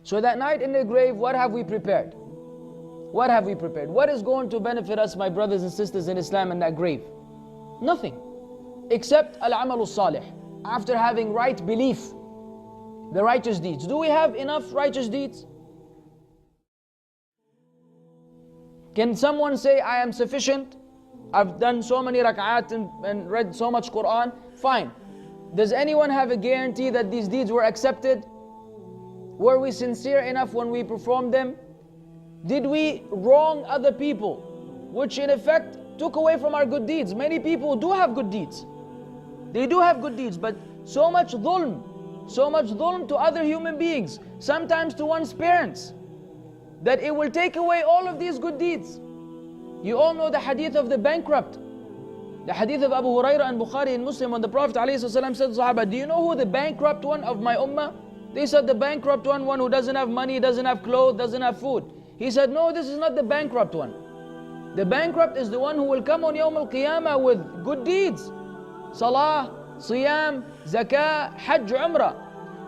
So that night in the grave, what have we prepared? What have we prepared? What is going to benefit us, my brothers and sisters in Islam, in that grave? Nothing. Except al-amalu salih. After having right belief, the righteous deeds. Do we have enough righteous deeds? Can someone say, I am sufficient? I've done so many rak'at and read so much Quran? Fine. Does anyone have a guarantee that these deeds were accepted? Were we sincere enough when we performed them? Did we wrong other people? Which in effect took away from our good deeds. Many people do have good deeds. They do have good deeds, but so much dhulm to other human beings, sometimes to one's parents, that it will take away all of these good deeds. You all know the hadith of the bankrupt. The hadith of Abu Hurairah and Bukhari and Muslim, when the Prophet ﷺ said to Sahaba, do you know who the bankrupt one of my ummah? They said the bankrupt one who doesn't have money, doesn't have clothes, doesn't have food. He said, no, this is not the bankrupt one. The bankrupt is the one who will come on Yawm al-Qiyamah with good deeds. Salah, Siyam, Zakah, Hajj, Umrah.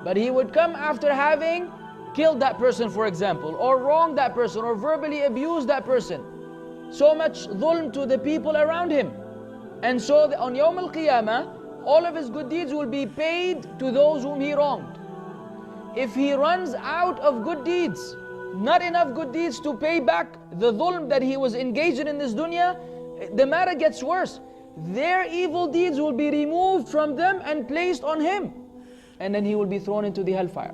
But he would come after having killed that person, for example, or wronged that person, or verbally abused that person. So much dhulm to the people around him. And so on Yawm al-Qiyamah, all of his good deeds will be paid to those whom he wronged. If he runs out of good deeds, not enough good deeds to pay back the dhulm that he was engaged in this dunya, the matter gets worse. Their evil deeds will be removed from them and placed on him. And then he will be thrown into the hellfire.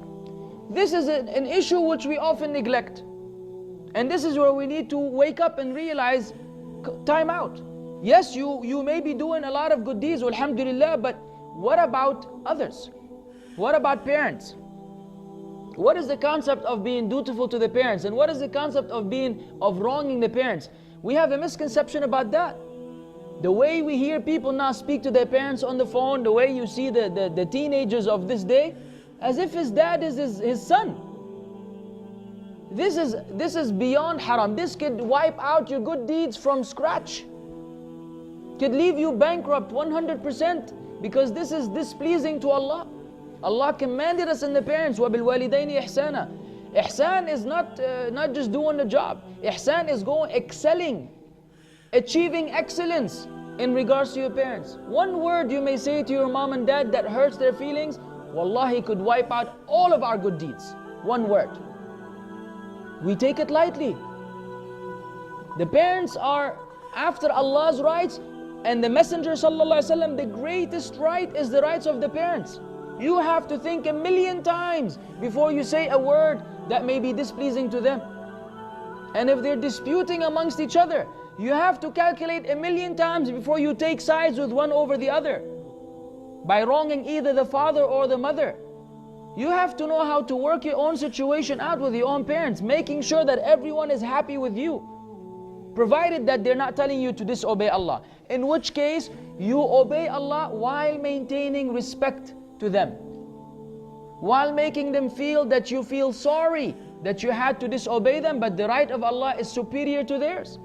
This is an issue which we often neglect. And this is where we need to wake up and realize, time out. Yes, you may be doing a lot of good deeds, alhamdulillah, but what about others? What about parents? What is the concept of being dutiful to the parents? And what is the concept of wronging the parents? We have a misconception about that. The way we hear people now speak to their parents on the phone, the way you see the teenagers of this day, as if his dad is his son. This is beyond haram. This could wipe out your good deeds from scratch. Could leave you bankrupt 100%, because this is displeasing to Allah. Allah commanded us in the parents, وَبِالْوَالِدَيْنِ إِحْسَانًا. Ihsan is not just doing the job. Ihsan is excelling, achieving excellence in regards to your parents. One word you may say to your mom and dad that hurts their feelings, wallahi could wipe out all of our good deeds. One word. We take it lightly. The parents are after Allah's rights, and the Messenger ﷺ, the greatest right is the rights of the parents. You have to think 1,000,000 times before you say a word that may be displeasing to them. And if they're disputing amongst each other, you have to calculate 1,000,000 times before you take sides with one over the other, by wronging either the father or the mother. You have to know how to work your own situation out with your own parents, making sure that everyone is happy with you, provided that they're not telling you to disobey Allah, in which case you obey Allah while maintaining respect to them, while making them feel that you feel sorry that you had to disobey them, but the right of Allah is superior to theirs.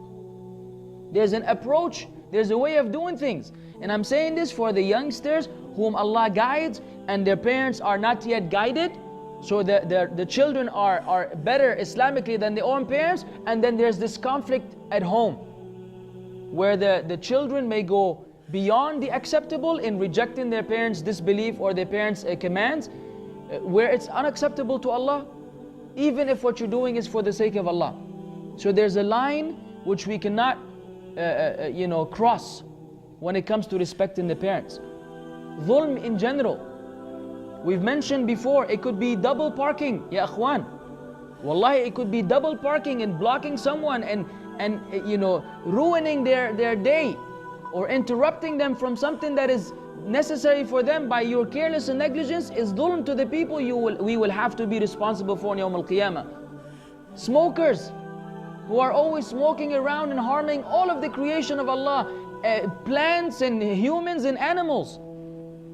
There's an approach, there's a way of doing things. And I'm saying this for the youngsters whom Allah guides and their parents are not yet guided. So the children are better Islamically than their own parents, and then there's this conflict at home where the children may go beyond the acceptable in rejecting their parents' disbelief or their parents' commands, where it's unacceptable to Allah, even if what you're doing is for the sake of Allah. So there's a line which we cannot cross when it comes to respecting the parents. Dhulm in general, we've mentioned before, it could be double parking, ya akhwan. Wallahi, it could be double parking and blocking someone and ruining their day, or interrupting them from something that is necessary for them by your careless and negligence, is dhulm to the people we will have to be responsible for on Yawm al-Qiyamah. Smokers who are always smoking around and harming all of the creation of Allah, plants and humans and animals.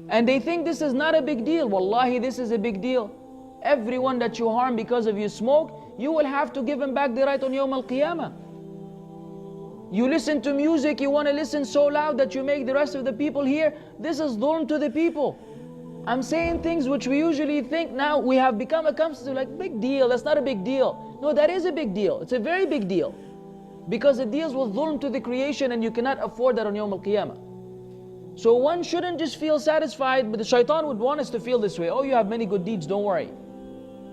And they think this is not a big deal. Wallahi, this is a big deal. Everyone that you harm because of your smoke, you will have to give him back the right on Yawm al-Qiyamah. You listen to music, you want to listen so loud that you make the rest of the people hear. This is dhulm to the people. I'm saying things which we usually think now we have become accustomed to, like big deal, that's not a big deal. No, that is a big deal. It's a very big deal. Because it deals with dhulm to the creation and you cannot afford that on Yawm al-Qiyamah. So one shouldn't just feel satisfied, but the shaitan would want us to feel this way. Oh, you have many good deeds, don't worry.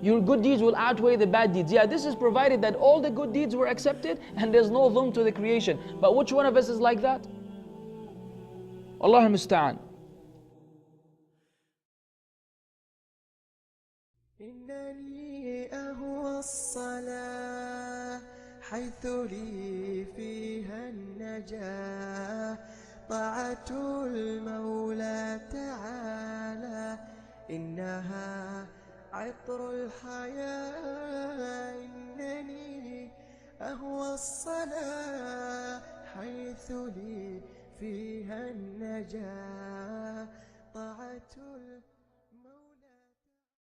Your good deeds will outweigh the bad deeds. Yeah, this is provided that all the good deeds were accepted and there's no dhulm to the creation. But which one of us is like that? Allah al-Musta'an. إنني أهوى الصلاة حيث لي فيها النجاة طاعة المولى تعالى إنها عطر الحياة إنني أهوى الصلاة حيث لي فيها النجاة طاعة